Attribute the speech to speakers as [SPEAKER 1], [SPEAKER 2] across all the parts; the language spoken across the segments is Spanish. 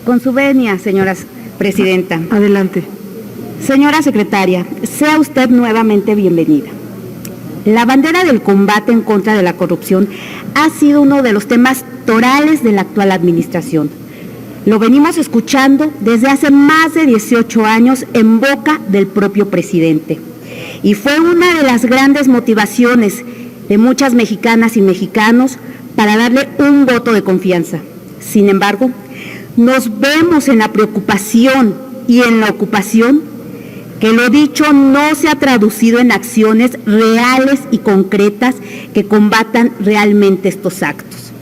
[SPEAKER 1] Con su venia, señora presidenta.
[SPEAKER 2] Adelante.
[SPEAKER 1] Señora secretaria, sea usted nuevamente bienvenida. La bandera del combate en contra de la corrupción ha sido uno de los temas torales de la actual administración. Lo venimos escuchando desde hace más de 18 años en boca del propio presidente. Y fue una de las grandes motivaciones de muchas mexicanas y mexicanos para darle un voto de confianza. Sin embargo, nos vemos en la preocupación y en la ocupación que lo dicho no se ha traducido en acciones reales y concretas que combatan realmente estos actos.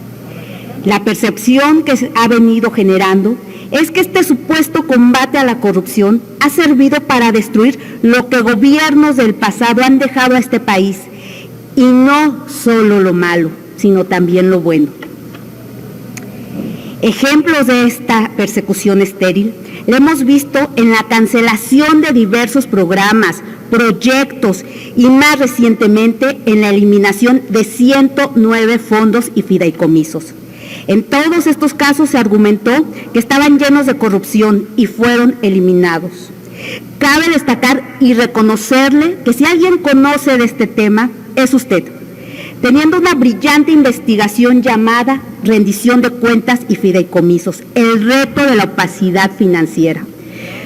[SPEAKER 1] La percepción que se ha venido generando es que este supuesto combate a la corrupción ha servido para destruir lo que gobiernos del pasado han dejado a este país, y no solo lo malo, sino también lo bueno. Ejemplos de esta persecución estéril lo hemos visto en la cancelación de diversos programas, proyectos y más recientemente en la eliminación de 109 fondos y fideicomisos. En todos estos casos se argumentó que estaban llenos de corrupción y fueron eliminados. Cabe destacar y reconocerle que si alguien conoce de este tema, es usted, teniendo una brillante investigación llamada Rendición de Cuentas y Fideicomisos, el reto de la opacidad financiera,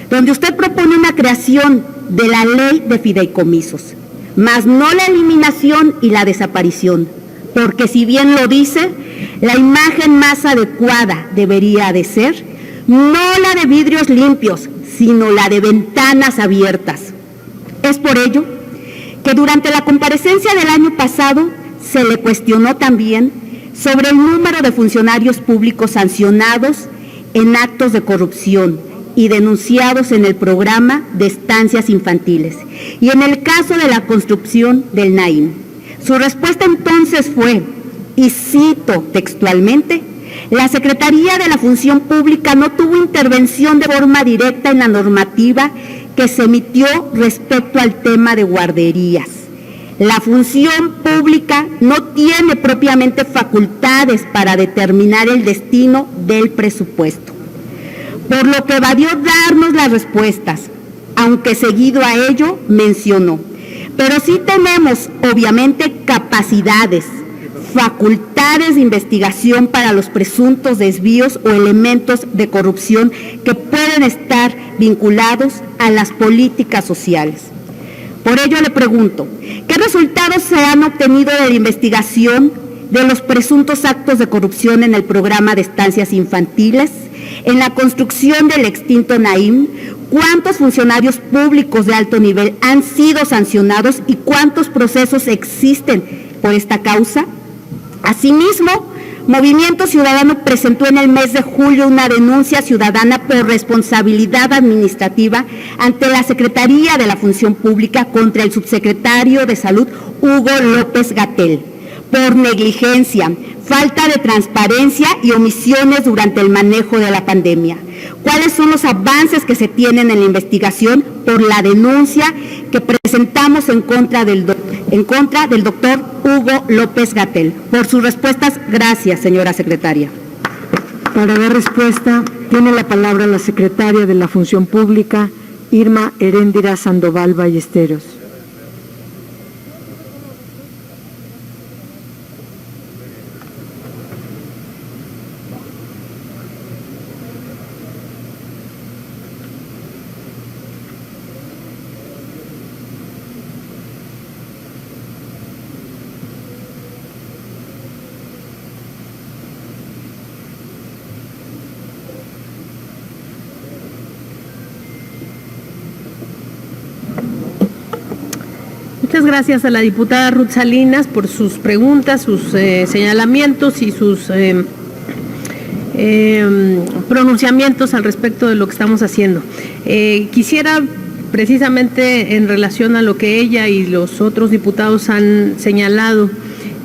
[SPEAKER 1] donde usted propone una creación de la ley de fideicomisos, mas no la eliminación y la desaparición, porque si bien lo dice, la imagen más adecuada debería de ser no la de vidrios limpios, sino la de ventanas abiertas. Es por ello que durante la comparecencia del año pasado se le cuestionó también sobre el número de funcionarios públicos sancionados en actos de corrupción y denunciados en el programa de estancias infantiles y en el caso de la construcción del Naim. Su respuesta entonces fue, y cito textualmente, la Secretaría de la Función Pública no tuvo intervención de forma directa en la normativa que se emitió respecto al tema de guarderías. La función pública no tiene propiamente facultades para determinar el destino del presupuesto, por lo que evadió darnos las respuestas, aunque seguido a ello mencionó. Pero sí tenemos, obviamente, capacidades, facultades de investigación para los presuntos desvíos o elementos de corrupción que pueden estar vinculados a las políticas sociales. Por ello le pregunto, ¿qué resultados se han obtenido de la investigación de los presuntos actos de corrupción en el programa de estancias infantiles, en la construcción del extinto Naim? ¿Cuántos funcionarios públicos de alto nivel han sido sancionados y cuántos procesos existen por esta causa? Asimismo, Movimiento Ciudadano presentó en el mes de julio una denuncia ciudadana por responsabilidad administrativa ante la Secretaría de la Función Pública contra el subsecretario de Salud, Hugo López-Gatell, por negligencia, falta de transparencia y omisiones durante el manejo de la pandemia. ¿Cuáles son los avances que se tienen en la investigación por la denuncia que presentamos en contra del doctor Hugo López-Gatell? Por sus respuestas, gracias, señora secretaria.
[SPEAKER 2] Para dar respuesta, tiene la palabra la secretaria de la Función Pública, Irma Heréndira Sandoval Ballesteros.
[SPEAKER 3] Muchas gracias a la diputada Ruth Salinas por sus preguntas, sus señalamientos y sus pronunciamientos al respecto de lo que estamos haciendo. Quisiera, precisamente en relación a lo que ella y los otros diputados han señalado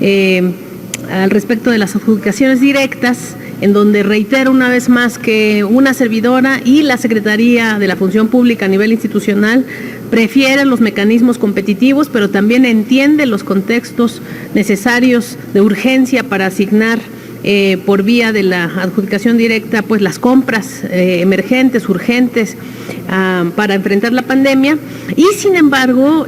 [SPEAKER 3] al respecto de las adjudicaciones directas, en donde reitero una vez más que una servidora y la Secretaría de la Función Pública a nivel institucional prefieren los mecanismos competitivos, pero también entiende los contextos necesarios de urgencia para asignar por vía de la adjudicación directa, pues las compras emergentes, urgentes, para enfrentar la pandemia, y sin embargo,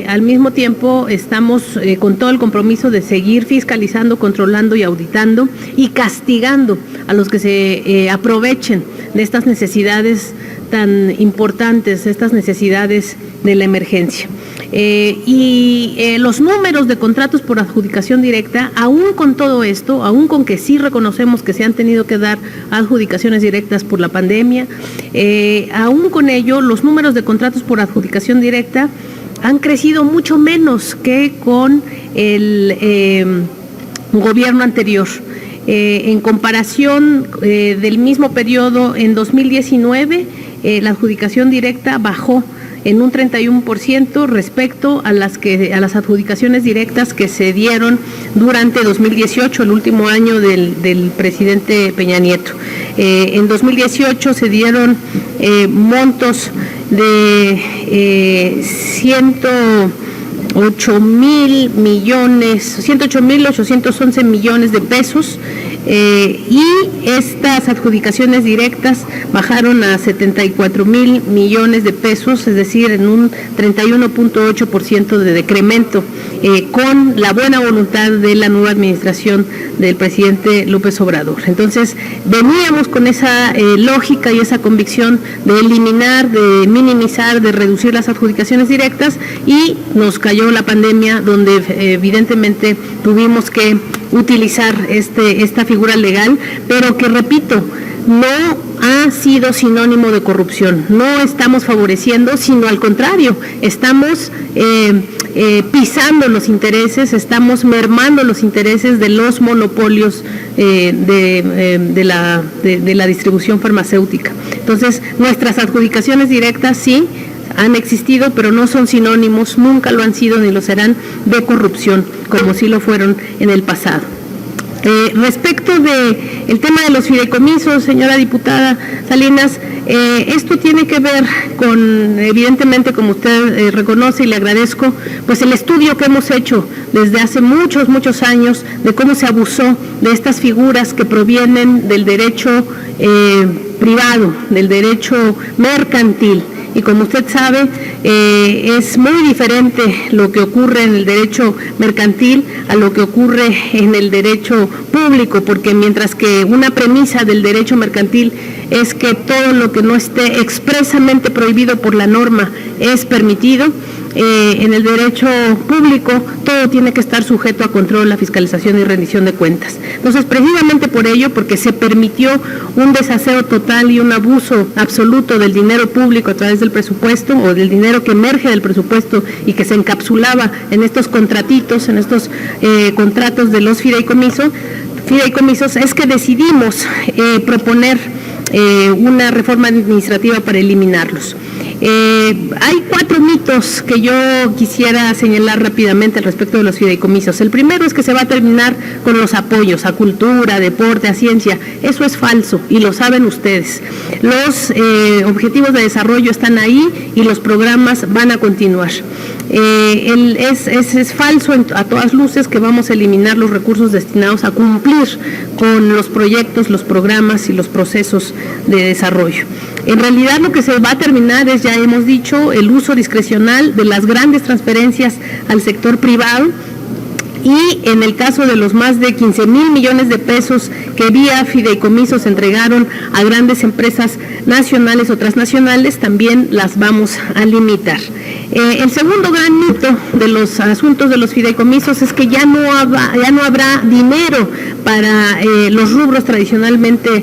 [SPEAKER 3] al mismo tiempo estamos con todo el compromiso de seguir fiscalizando, controlando y auditando y castigando a los que se aprovechen de estas necesidades tan importantes, estas necesidades de la emergencia. Los números de contratos por adjudicación directa, aún con todo esto, aún con que sí reconocemos que se han tenido que dar adjudicaciones directas por la pandemia, aún con ello, los números de contratos por adjudicación directa han crecido mucho menos que con el gobierno anterior. En comparación del mismo periodo en 2019, la adjudicación directa bajó en un 31% respecto a las adjudicaciones directas que se dieron durante 2018, el último año del presidente Peña Nieto. En 2018 se dieron montos de 108.811 millones de pesos, y estas adjudicaciones directas bajaron a 74.000 millones de pesos, es decir, en un 31.8% de decremento, con la buena voluntad de la nueva administración del presidente López Obrador. Entonces, veníamos con esa lógica y esa convicción de eliminar, de minimizar, de reducir las adjudicaciones directas, y nos cayó la pandemia, donde evidentemente tuvimos que utilizar esta figura legal, pero que, repito, no ha sido sinónimo de corrupción. No estamos favoreciendo, sino al contrario, estamos pisando los intereses, estamos mermando los intereses de los monopolios de la distribución farmacéutica. Entonces, nuestras adjudicaciones directas sí han existido, pero no son sinónimos, nunca lo han sido ni lo serán, de corrupción, como sí lo fueron en el pasado. Respecto del tema de los fideicomisos, señora diputada Salinas, esto tiene que ver con, evidentemente, como usted reconoce y le agradezco, pues el estudio que hemos hecho desde hace muchos años de cómo se abusó de estas figuras que provienen del derecho privado, del derecho mercantil. Y como usted sabe, es muy diferente lo que ocurre en el derecho mercantil a lo que ocurre en el derecho público, porque mientras que una premisa del derecho mercantil es que todo lo que no esté expresamente prohibido por la norma es permitido, en el derecho público todo tiene que estar sujeto a control, a fiscalización y rendición de cuentas. Entonces, precisamente por ello, porque se permitió un desaseo total y un abuso absoluto del dinero público a través del presupuesto, o del dinero que emerge del presupuesto y que se encapsulaba en estos contratitos, en estos contratos de los fideicomisos, es que decidimos proponer una reforma administrativa para eliminarlos. Hay 4 mitos que yo quisiera señalar rápidamente al respecto de los fideicomisos. El primero es que se va a terminar con los apoyos a cultura, a deporte, a ciencia. Eso es falso y lo saben ustedes. Los objetivos de desarrollo están ahí y los programas van a continuar. Es falso a todas luces que vamos a eliminar los recursos destinados a cumplir con los proyectos, los programas y los procesos de desarrollo. En realidad lo que se va a terminar es, ya hemos dicho, el uso discrecional de las grandes transferencias al sector privado, y en el caso de los más de 15,000 millones de pesos que vía fideicomisos se entregaron a grandes empresas nacionales o transnacionales, también las vamos a limitar. El segundo gran mito de los asuntos de los fideicomisos es que ya no habrá dinero para los rubros tradicionalmente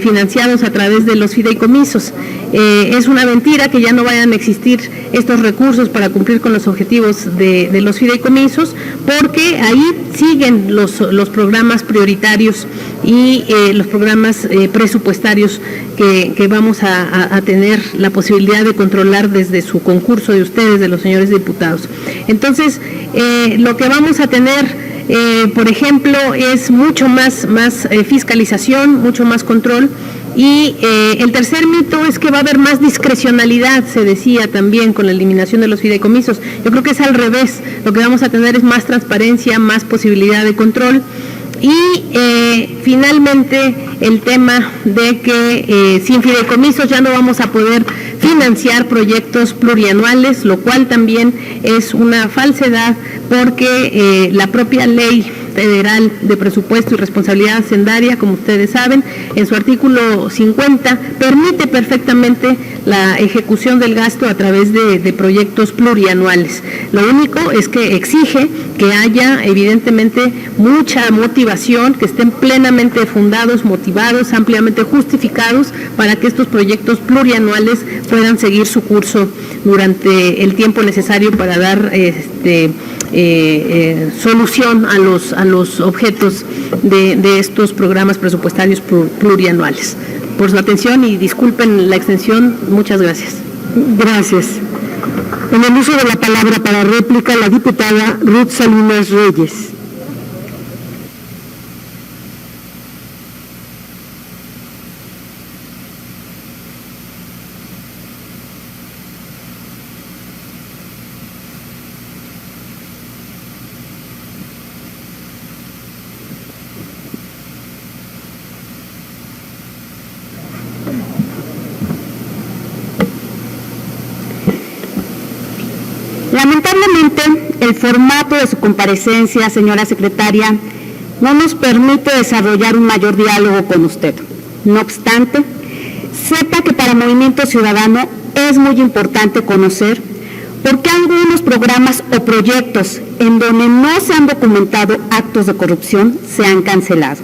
[SPEAKER 3] financiados a través de los fideicomisos. Es una mentira que ya no vayan a existir estos recursos para cumplir con los objetivos de los fideicomisos, porque ahí siguen los programas prioritarios y los programas presupuestarios que vamos a tener la posibilidad de controlar desde su concurso de ustedes, de los señores diputados. Entonces, lo que vamos a tener, por ejemplo, es mucho más fiscalización, mucho más control. Y el tercer mito es que va a haber más discrecionalidad, se decía también con la eliminación de los fideicomisos. Yo creo que es al revés, lo que vamos a tener es más transparencia, más posibilidad de control. Y finalmente el tema de que sin fideicomisos ya no vamos a poder financiar proyectos plurianuales, lo cual también es una falsedad porque la propia ley federal de presupuesto y responsabilidad hacendaria, como ustedes saben, en su artículo 50 permite perfectamente la ejecución del gasto a través de proyectos plurianuales. Lo único es que exige que haya evidentemente mucha motivación, que estén plenamente fundados, motivados, ampliamente justificados para que estos proyectos plurianuales puedan seguir su curso durante el tiempo necesario para dar solución a los objetos de estos programas presupuestarios plurianuales. Por su atención y disculpen la extensión, muchas gracias.
[SPEAKER 2] Gracias. En el uso de la palabra para réplica, la diputada Ruth Salinas Reyes.
[SPEAKER 1] Lamentablemente, el formato de su comparecencia, señora secretaria, no nos permite desarrollar un mayor diálogo con usted. No obstante, sepa que para Movimiento Ciudadano es muy importante conocer por qué algunos programas o proyectos en donde no se han documentado actos de corrupción se han cancelado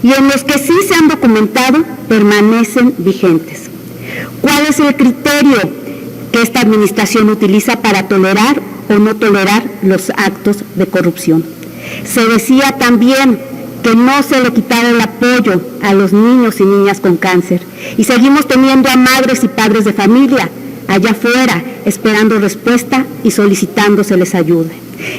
[SPEAKER 1] y en los que sí se han documentado permanecen vigentes. ¿Cuál es el criterio que esta administración utiliza para tolerar o no tolerar los actos de corrupción? Se decía también que no se le quitara el apoyo a los niños y niñas con cáncer y seguimos teniendo a madres y padres de familia allá afuera esperando respuesta y solicitando se les ayude.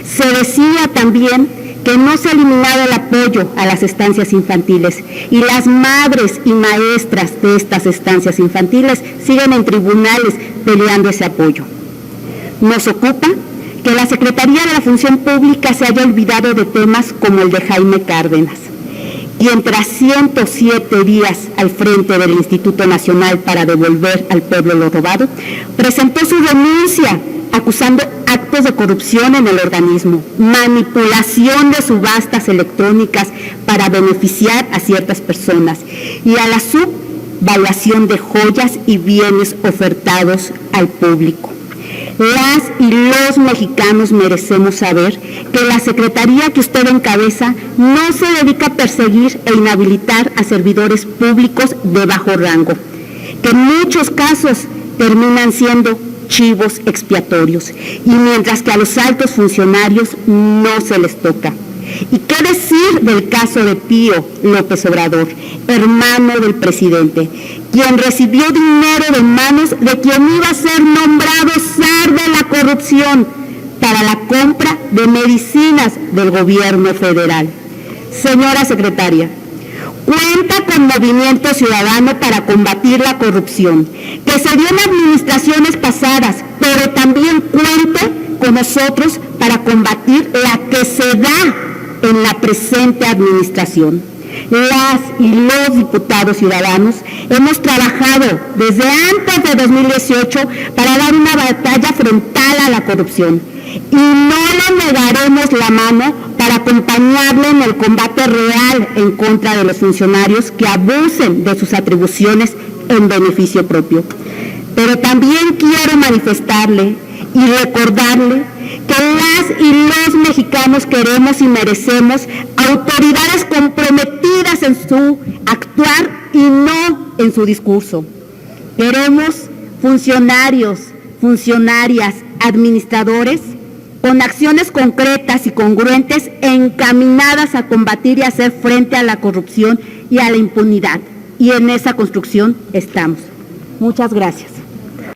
[SPEAKER 1] Se decía también que no se ha eliminado el apoyo a las estancias infantiles y las madres y maestras de estas estancias infantiles siguen en tribunales peleando ese apoyo. Nos ocupa que la Secretaría de la Función Pública se haya olvidado de temas como el de Jaime Cárdenas, quien tras 107 días al frente del Instituto Nacional para devolver al pueblo lo robado, presentó su renuncia acusando actos de corrupción en el organismo, manipulación de subastas electrónicas para beneficiar a ciertas personas y a la subvaluación de joyas y bienes ofertados al público. Las y los mexicanos merecemos saber que la secretaría que usted encabeza no se dedica a perseguir e inhabilitar a servidores públicos de bajo rango, que en muchos casos terminan siendo chivos expiatorios, y mientras que a los altos funcionarios no se les toca. ¿Y qué decir del caso de Pío López Obrador, hermano del presidente, quien recibió dinero de manos de quien iba a ser nombrado zar de la corrupción para la compra de medicinas del gobierno federal? Señora secretaria, cuenta con Movimiento Ciudadano para combatir la corrupción, que se dio en administraciones pasadas, pero también cuente con nosotros para combatir la que se da en la presente administración. Las y los diputados ciudadanos hemos trabajado desde antes de 2018 para dar una batalla frontal a la corrupción y no le negaremos la mano para acompañarle en el combate real en contra de los funcionarios que abusen de sus atribuciones en beneficio propio. Pero también quiero manifestarle y recordarle que las y los mexicanos queremos y merecemos autoridades comprometidas en su actuar y no en su discurso. Queremos funcionarios, funcionarias, administradores con acciones concretas y congruentes encaminadas a combatir y hacer frente a la corrupción y a la impunidad. Y en esa construcción estamos. Muchas gracias.